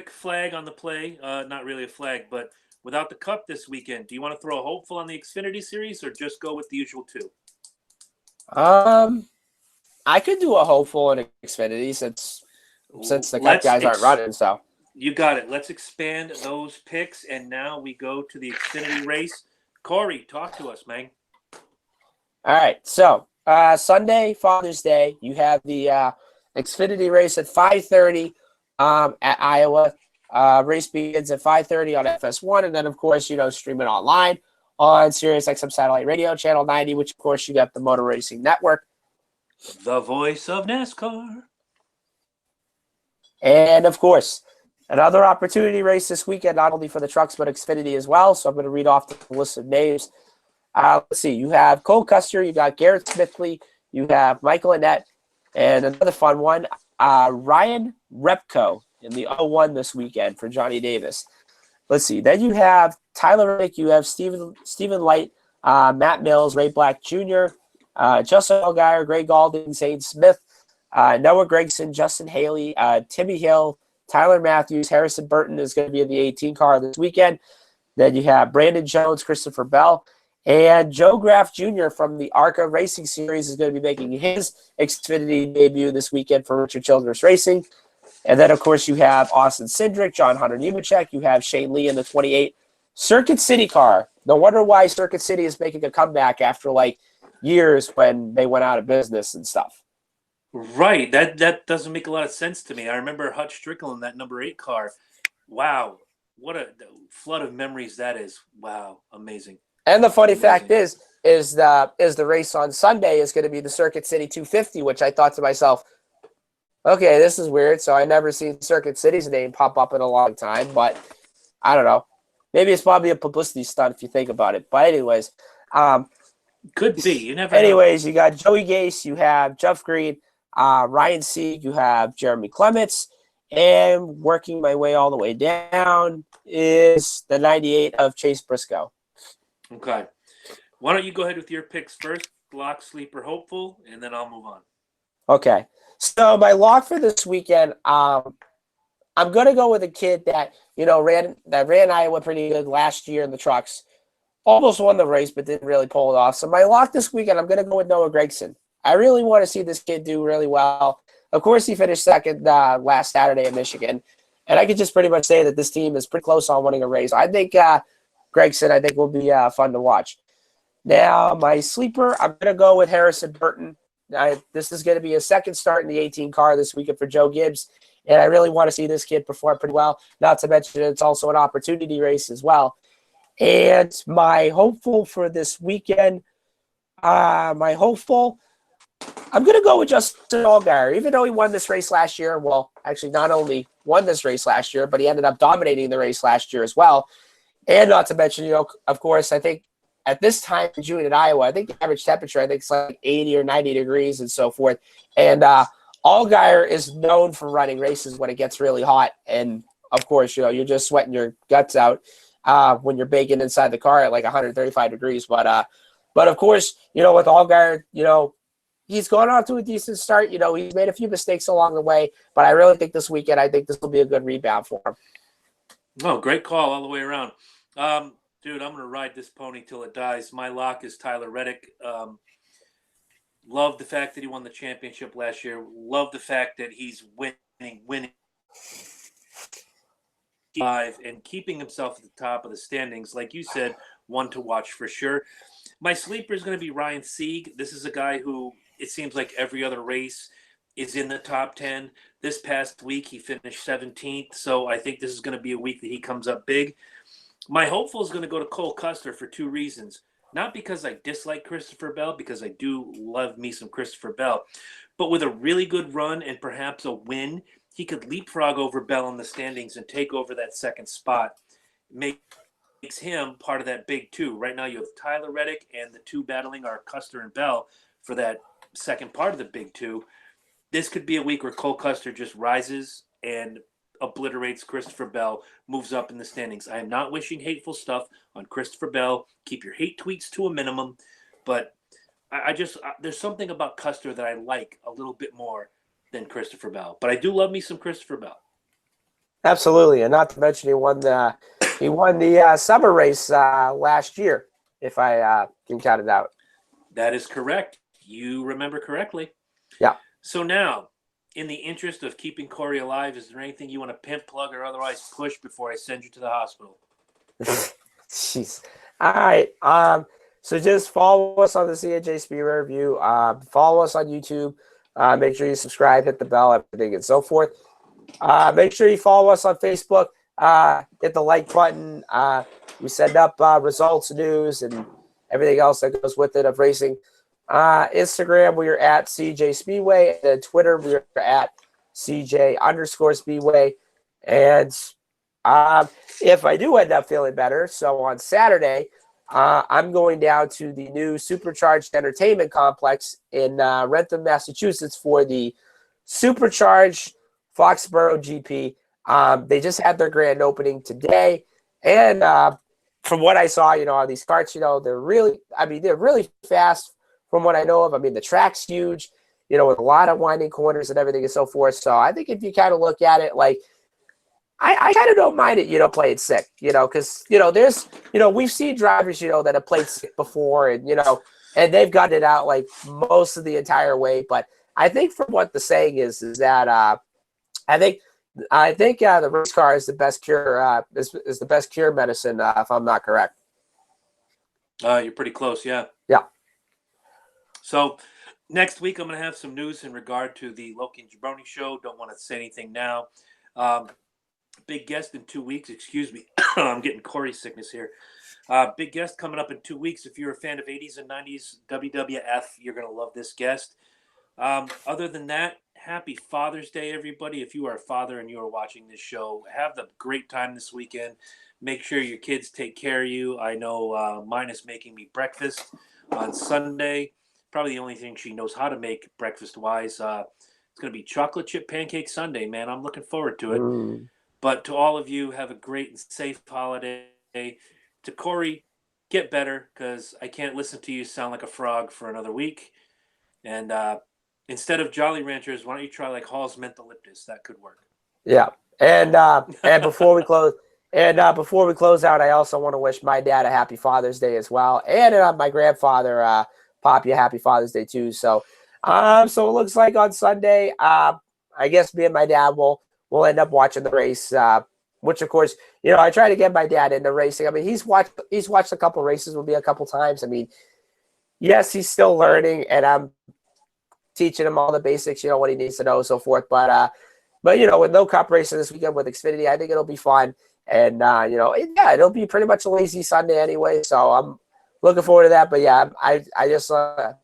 flag on the play. Not really a flag, but without the Cup this weekend, do you want to throw a hopeful on the Xfinity Series or just go with the usual two? I could do a hopeful in Xfinity since the Cup guys aren't running. So you got it. Let's expand those picks, and now we go to the Xfinity race. Corey, talk to us, man. All right. So Sunday, Father's Day, you have the Xfinity race at 5:30 at Iowa. Race begins at 5:30 on FS1, and then, of course, stream it online on Sirius XM Satellite Radio, Channel 90, which, of course, you got the Motor Racing Network. The voice of NASCAR. And, of course, another opportunity race this weekend, not only for the trucks, but Xfinity as well. So I'm going to read off the list of names. Let's see. You have Cole Custer. You got Garrett Smithley. You have Michael Annett. And another fun one, Ryan Repko in the 01 this weekend for Johnny Davis. Let's see. Then you have Tyler Reddick. You have Stephen Light, Matt Mills, Ray Black Jr., Justin Allgaier, Greg Galding, Zane Smith, Noah Gregson, Justin Haley, Timmy Hill, Tyler Matthews, Harrison Burton is going to be in the 18 car this weekend. Then you have Brandon Jones, Christopher Bell, and Joe Graff Jr. from the ARCA Racing Series is going to be making his Xfinity debut this weekend for Richard Childress Racing. And then, of course, you have Austin Cindric, John Hunter Nemechek. You have Shane Lee in the 28 Circuit City car. No wonder why Circuit City is making a comeback after, years when they went out of business and stuff. Right. That doesn't make a lot of sense to me. I remember Hutch Strickland in that number 8 car. Wow. What a flood of memories that is. Wow. Amazing. And the funny fact is the race on Sunday is going to be the Circuit City 250, which I thought to myself, okay, this is weird. So I never seen Circuit City's name pop up in a long time, but I don't know. Maybe it's probably a publicity stunt if you think about it. But anyways, could be. You never anyways, know. You got Joey Gase, you have Jeff Green, Ryan Sieg, you have Jeremy Clements, and working my way all the way down is the 98 of Chase Briscoe. Okay. Why don't you go ahead with your picks first? Lock, sleeper, hopeful, and then I'll move on. Okay. So my lock for this weekend, I'm gonna go with a kid that ran Iowa pretty good last year in the trucks. Almost won the race, but didn't really pull it off. So my lock this weekend, I'm gonna go with Noah Gragson. I really want to see this kid do really well. Of course, he finished second last Saturday in Michigan, and I could just pretty much say that this team is pretty close on winning a race. I think Gregson, will be fun to watch. Now, my sleeper, I'm going to go with Harrison Burton. This is going to be a second start in the 18 car this weekend for Joe Gibbs, and I really want to see this kid perform pretty well. Not to mention it's also an opportunity race as well. And my hopeful for this weekend, I'm going to go with Justin Allgaier. Even though he won this race last year, well, actually not only won this race last year, but he ended up dominating the race last year as well. And not to mention, of course, I think at this time in June in Iowa, I think the average temperature, I think it's 80 or 90 degrees and so forth. And Allgaier is known for running races when it gets really hot. And, of course, you're just sweating your guts out when you're baking inside the car at 135 degrees. But of course, with Allgaier, he's gone off to a decent start. He's made a few mistakes along the way. But I really think this weekend, this will be a good rebound for him. Oh, great call all the way around. Dude, I'm going to ride this pony till it dies. My lock is Tyler Reddick. Love the fact that he won the championship last year. Love the fact that he's winning. And keeping himself at the top of the standings. Like you said, one to watch for sure. My sleeper is going to be Ryan Sieg. This is a guy who it seems like every other race is in the top 10. This past week, he finished 17th. So I think this is going to be a week that he comes up big. My hopeful is going to go to Cole Custer for two reasons. Not because I dislike Christopher Bell, because I do love me some Christopher Bell, but with a really good run and perhaps a win, he could leapfrog over Bell in the standings and take over that second spot. Makes him part of that big two. Right now, you have Tyler Reddick, and the two battling are Custer and Bell for that second part of the big two. This could be a week where Cole Custer just rises and obliterates Christopher Bell, moves up in the standings. I am not wishing hateful stuff on Christopher Bell. Keep your hate tweets to a minimum, but I just there's something about Custer that I like a little bit more than Christopher Bell. But I do love me some Christopher Bell. Absolutely, and not to mention he won the summer race last year, if I can count it out. That is correct. You remember correctly. Yeah. So now, in the interest of keeping Corey alive, is there anything you want to pimp, plug, or otherwise push before I send you to the hospital? Jeez. All right. So just follow us on the C&J Speedway Review. Follow us on YouTube. Make sure you subscribe, hit the bell, everything, and so forth. Make sure you follow us on Facebook. Hit the like button. We send up results, news, and everything else that goes with it of racing. Instagram, we are at CJ Speedway. And then Twitter, we are at CJ_Speedway. And if I do end up feeling better, so on Saturday, I'm going down to the new Supercharged Entertainment Complex in Rentham, Massachusetts for the Supercharged Foxborough GP. They just had their grand opening today. And from what I saw, these karts, they're really fast from what I know of. I mean, the track's huge, with a lot of winding corners and everything and so forth. So I think if you kind of look at it, like, I kind of don't mind it, playing sick, because, there's, we've seen drivers, that have played sick before and, and they've gotten it out like most of the entire way. But I think from what the saying is that I think the race car is the best cure, is the best cure medicine, if I'm not correct. You're pretty close, yeah. Yeah. So next week, I'm going to have some news in regard to the Loki and Jabroni show. Don't want to say anything now. Big guest in 2 weeks. Excuse me. I'm getting Corey sickness here. Big guest coming up in 2 weeks. If you're a fan of 80s and 90s WWF, you're going to love this guest. Other than that, happy Father's Day, everybody. If you are a father and you are watching this show, have the great time this weekend. Make sure your kids take care of you. I know mine is making me breakfast on Sunday. Probably the only thing she knows how to make breakfast-wise. It's going to be chocolate chip pancake Sunday, man. I'm looking forward to it. But to all of you, have a great and safe holiday. To Corey, get better, because I can't listen to you sound like a frog for another week. And instead of Jolly Ranchers, why don't you try like Hall's Mentholyptus? That could work. Yeah. And before we close out, I also want to wish my dad a happy Father's Day as well, and my grandfather, Poppy, a happy Father's Day too. So, so it looks like on Sunday, I guess me and my dad will end up watching the race. Which of course, I try to get my dad into racing. I mean, he's watched a couple races with me a couple times. I mean, yes, he's still learning, and I'm teaching him all the basics, what he needs to know and so forth. But with no cup racing this weekend with Xfinity, I think it'll be fun. And, it'll be pretty much a lazy Sunday anyway. So I'm looking forward to that. But yeah, I just, I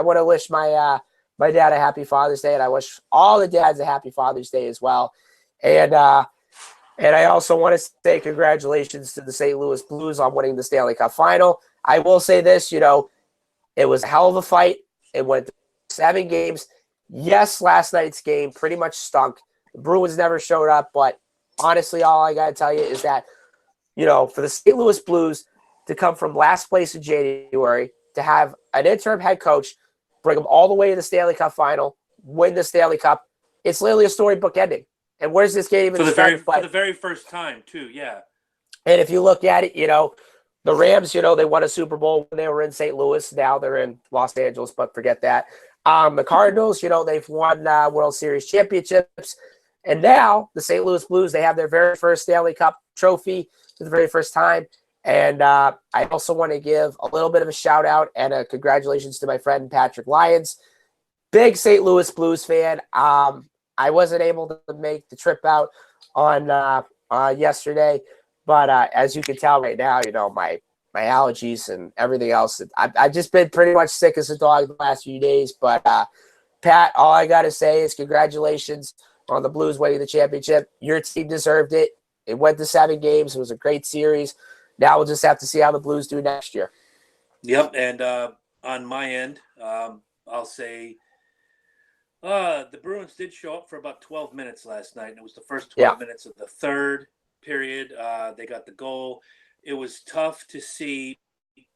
want to wish my dad a happy Father's Day. And I wish all the dads a happy Father's Day as well. And I also want to say congratulations to the St. Louis Blues on winning the Stanley Cup final. I will say this, it was a hell of a fight. It went 7 games. Yes, last night's game pretty much stunk. The Bruins never showed up, but honestly, all I got to tell you is that, for the St. Louis Blues to come from last place in January, to have an interim head coach, bring them all the way to the Stanley Cup final, win the Stanley Cup, it's literally a storybook ending. And where's this game even started? For the very first time, too, yeah. And if you look at it, the Rams, they won a Super Bowl when they were in St. Louis. Now they're in Los Angeles, but forget that. The Cardinals, they've won World Series championships. And now the St. Louis Blues, they have their very first Stanley Cup trophy for the very first time. And I also want to give a little bit of a shout out and a congratulations to my friend Patrick Lyons. Big St. Louis Blues fan. I wasn't able to make the trip out on yesterday, but as you can tell right now, my my allergies and everything else. I've just been pretty much sick as a dog the last few days. But Pat, all I got to say is congratulations on the Blues winning the championship. Your team deserved it. It went to 7 games. It was a great series. Now we'll just have to see how the Blues do next year. Yep, and on my end, I'll say the Bruins did show up for about 12 minutes last night, and it was the first 12 minutes of the third period. They got the goal. It was tough to see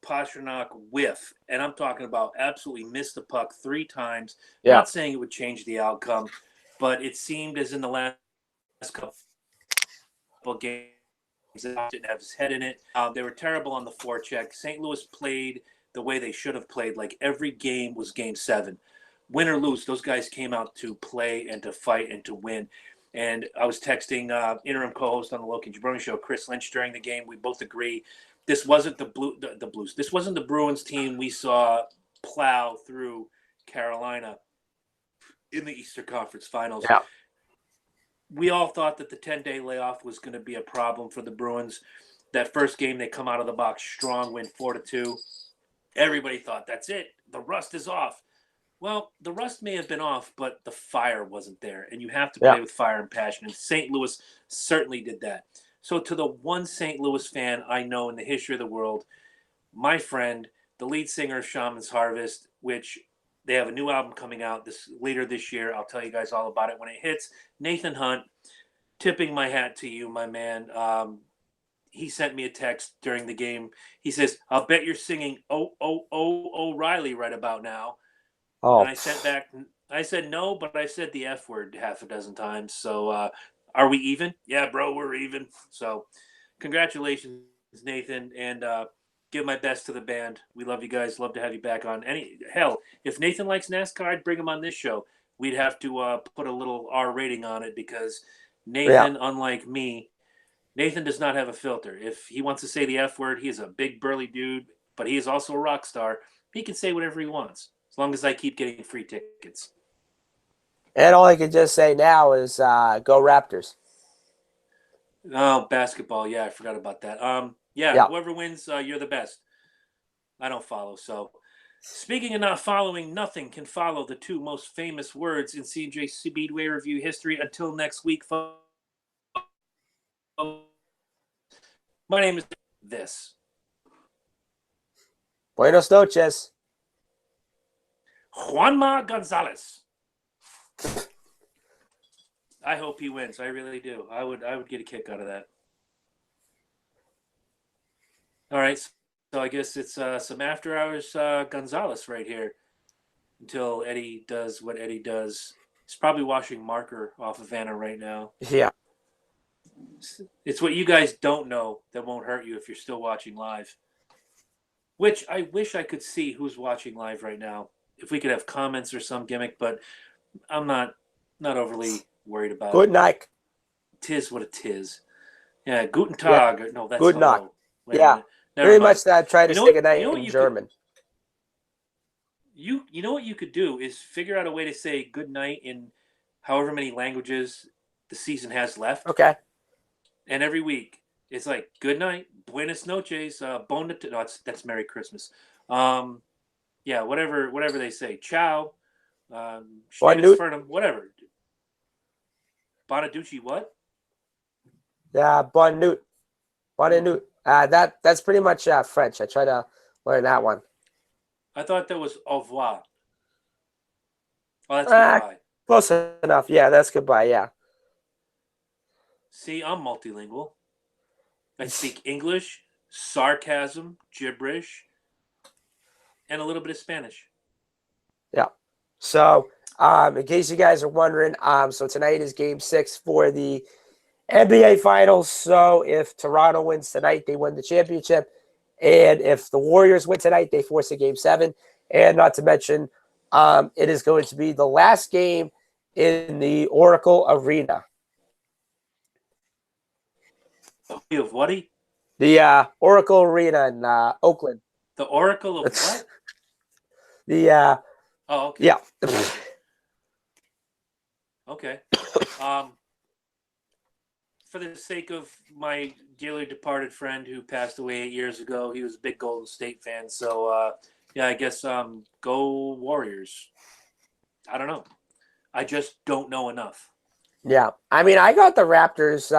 Pastrnak whiff, and I'm talking about absolutely missed the puck 3 times. Yeah. Not saying it would change the outcome, but it seemed as in the last couple games that didn't have his head in it. They were terrible on the forecheck. St. Louis played the way they should have played. Like every game was Game 7. Win or lose, those guys came out to play and to fight and to win. And I was texting interim co-host on the Loki Jabroni show, Chris Lynch, during the game. We both agree this wasn't the Blues. This wasn't the Bruins team we saw plow through Carolina in the Eastern Conference Finals. Yeah. We all thought that the 10-day layoff was going to be a problem for the Bruins. That first game, they come out of the box strong, win 4-2. Everybody thought, that's it. The rust is off. Well, the rust may have been off, but the fire wasn't there. And you have to play with fire and passion. And St. Louis certainly did that. So to the one St. Louis fan I know in the history of the world, my friend, the lead singer of Shaman's Harvest, which they have a new album coming out later this year. I'll tell you guys all about it when it hits. Nathan Hunt, tipping my hat to you, my man. He sent me a text during the game. He says, I'll bet you're singing O'Reilly right about now. Oh. And I sent back, I said no, but I said the F word half a dozen times. So are we even? Yeah, bro, we're even. So congratulations, Nathan. And give my best to the band. We love you guys. Love to have you back on. Hell, if Nathan likes NASCAR, I'd bring him on this show. We'd have to put a little R rating on it because Nathan, unlike me, Nathan does not have a filter. If he wants to say the F word, he is a big burly dude, but he is also a rock star. He can say whatever he wants as long as I keep getting free tickets. And all I can just say now is go Raptors. Oh, basketball. Yeah, I forgot about that. Yeah, whoever wins, you're the best. I don't follow. So speaking of not following, nothing can follow the 2 most famous words in C&J Speedway review history. Until next week, folks. My name is this. Buenos noches. Juanma Gonzalez. I hope he wins. I really do. I would get a kick out of that. All right. So I guess it's some after hours Gonzalez right here until Eddie does what Eddie does. He's probably washing marker off of Vanna right now. Yeah. It's what you guys don't know that won't hurt you if you're still watching live. Which I wish I could see who's watching live right now. If we could have comments or some gimmick, but I'm not overly worried about Good night. Tis what it is. Yeah, guten Tag. Yeah. No, that's good night. Yeah, very much that. Try to say good night in German. You know what you could do is figure out a way to say good night in however many languages the season has left. Okay. And every week it's like good night, buenas noches, that's Merry Christmas. Yeah, whatever they say. Ciao. Whatever. Bonaducci, what? Yeah, bonne nuit. Bonne nuit. That's pretty much French. I try to learn that one. I thought that was au revoir. Oh, that's goodbye. Close enough. Yeah, that's goodbye. Yeah. See, I'm multilingual. I speak English, sarcasm, gibberish, and a little bit of Spanish. Yeah. So, in case you guys are wondering, so tonight is Game 6 for the NBA Finals. So, if Toronto wins tonight, they win the championship. And if the Warriors win tonight, they force a Game 7. And not to mention, it is going to be the last game in the Oracle Arena. Of what? The Oracle Arena in Oakland. The Oracle of what? The oh, okay. Yeah. Okay. for the sake of my dearly departed friend who passed away 8 years ago, he was a big Golden State fan. So, yeah, I guess go Warriors. I don't know. I just don't know enough. Yeah. I mean, I got the Raptors.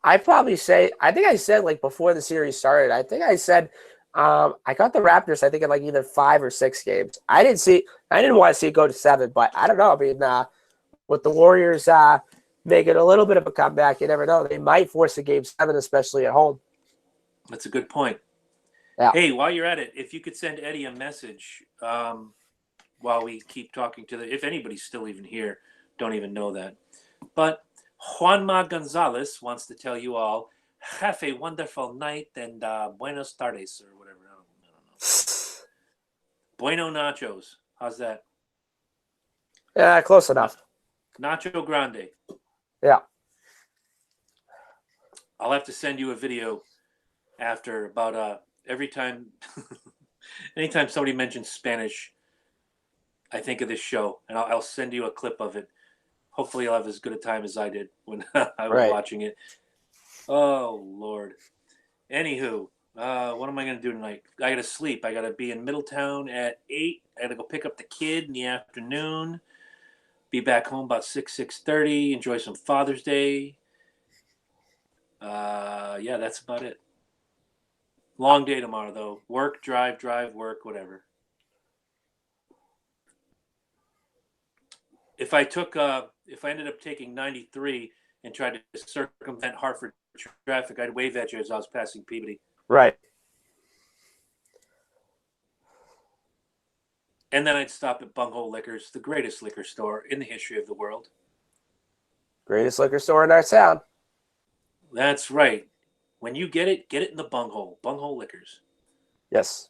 I think I said like before the series started, I think I said I got the Raptors, I think in like either 5 or 6 games. I didn't want to see it go to 7, but I don't know. I mean, with the Warriors making a little bit of a comeback, you never know. They might force a game 7, especially at home. That's a good point. Yeah. Hey, while you're at it, if you could send Eddie a message while we keep talking if anybody's still even here, don't even know that. But Juanma Gonzalez wants to tell you all, have a wonderful night and buenos tardes or whatever. I don't know. Bueno nachos. How's that? Yeah, close enough. Nacho Grande. Yeah. I'll have to send you a video after about every time, anytime somebody mentions Spanish, I think of this show, and I'll send you a clip of it. Hopefully you'll have as good a time as I did when I was watching it. Oh, Lord. Anywho, what am I going to do tonight? I got to sleep. I got to be in Middletown at 8. I got to go pick up the kid in the afternoon. Be back home about 6:30. Enjoy some Father's Day. Yeah, that's about it. Long day tomorrow, though. Work, drive, work, whatever. If I ended up taking 93 and tried to circumvent Hartford traffic, I'd wave at you as I was passing Peabody. Right. And then I'd stop at Bunghole Liquors, the greatest liquor store in the history of the world. Greatest liquor store in our town. That's right. When you get it in the Bunghole. Bunghole Liquors. Yes.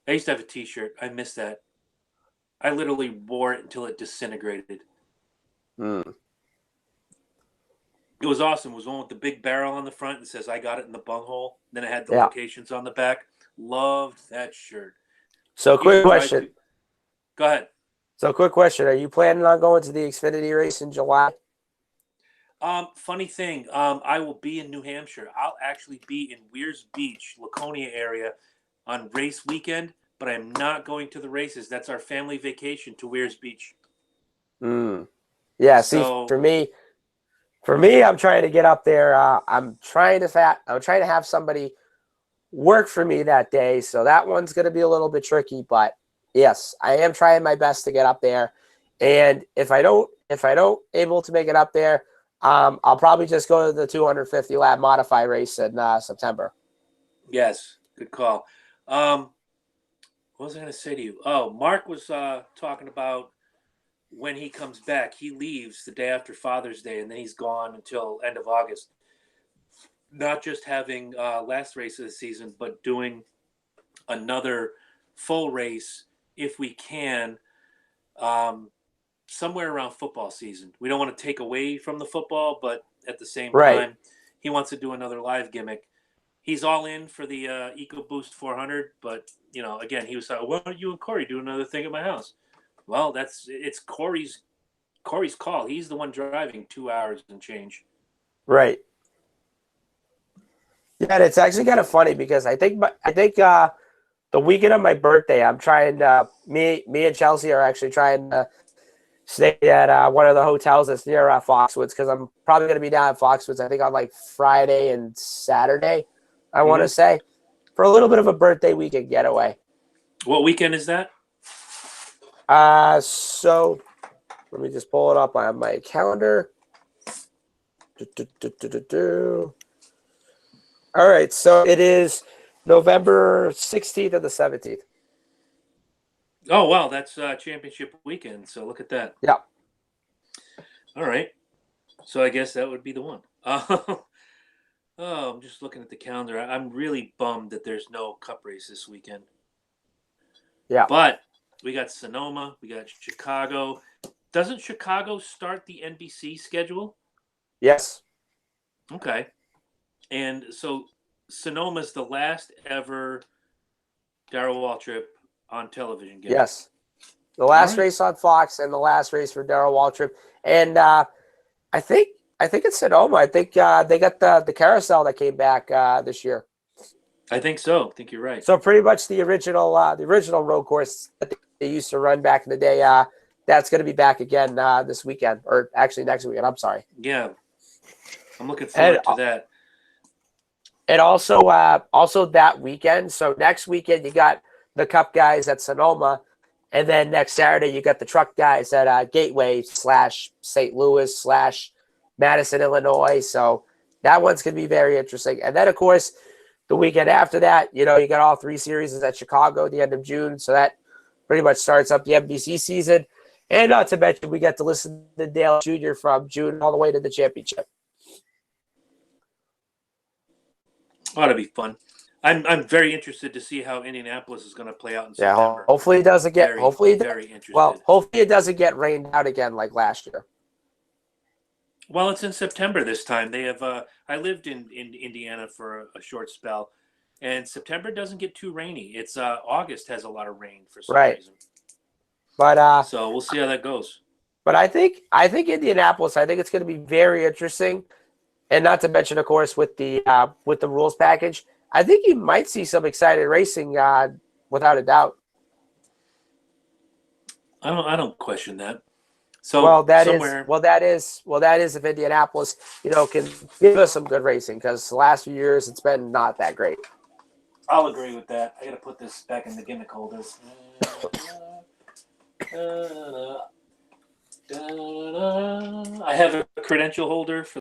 I used to have a T-shirt. I miss that. I literally wore it until it disintegrated. Mm. It was awesome. It was one with the big barrel on the front that says, I got it in the Bunghole. Then it had the locations on the back. Loved that shirt. So quick question. Go ahead. So quick question. Are you planning on going to the Xfinity race in July? Funny thing. I will be in New Hampshire. I'll actually be in Weirs Beach, Laconia area on race weekend, but I'm not going to the races. That's our family vacation to Weirs Beach. Yeah, so, see, for me, I'm trying to get up there. I'm trying to have somebody work for me that day, so that one's going to be a little bit tricky. But yes, I am trying my best to get up there. And if I don't able to make it up there, I'll probably just go to the 250 lap modify race in September. Yes, good call. What was I going to say to you? Oh, Mark was talking about when he comes back. He leaves the day after Father's Day, and then he's gone until end of August. Not just having last race of the season, but doing another full race if we can, somewhere around football season. We don't want to take away from the football, but at the same time, he wants to do another live gimmick. He's all in for the EcoBoost 400, but again, he was like, "Why don't you and Corey do another thing at my house?" Well, it's Corey's call. He's the one driving 2 hours and change. Right. Yeah, and it's actually kind of funny because I think the weekend of my birthday, I'm trying to me and Chelsea are actually trying to stay at one of the hotels that's near Foxwoods because I'm probably going to be down at Foxwoods. I think on like Friday and Saturday. I want to say for a little bit of a birthday weekend getaway. What weekend is that? So let me just pull it up on my calendar. All right, so it is November 16th and the 17th. Oh, wow, that's championship weekend, so look at that. Yeah. All right. So I guess that would be the one. I'm just looking at the calendar. I'm really bummed that there's no Cup race this weekend. Yeah. But we got Sonoma. We got Chicago. Doesn't Chicago start the NBC schedule? Yes. Okay. And so Sonoma's the last ever Darrell Waltrip on television game. Yes. The last race on Fox and the last race for Darrell Waltrip. And I think I think it's Sonoma. I think they got the carousel that came back this year. I think so. I think you're right. So pretty much the original road course that they used to run back in the day. That's going to be back again this weekend, or actually next weekend. I'm sorry. Yeah, I'm looking forward to that. And also that weekend. So next weekend you got the Cup guys at Sonoma, and then next Saturday you got the truck guys at Gateway / St. Louis / Madison, Illinois. So that one's going to be very interesting. And then of course the weekend after that, you got all 3 series at Chicago at the end of June. So that pretty much starts up the NBC season. And not to mention, we get to listen to Dale Jr. from June all the way to the championship. Ought to be fun. I'm very interested to see how Indianapolis is going to play out in September. Hopefully it doesn't get very interested. Well, hopefully it doesn't get rained out again like last year. Well, it's in September this time. They have. I lived in Indiana for a short spell, and September doesn't get too rainy. It's August has a lot of rain for some reason. But so we'll see how that goes. But I think Indianapolis. I think it's going to be very interesting, and not to mention, of course, with the rules package. I think you might see some exciting racing, without a doubt. I don't question that. So that is if Indianapolis, can give us some good racing, because the last few years it's been not that great. I'll agree with that. I got to put this back in the gimmick holders. I have a credential holder for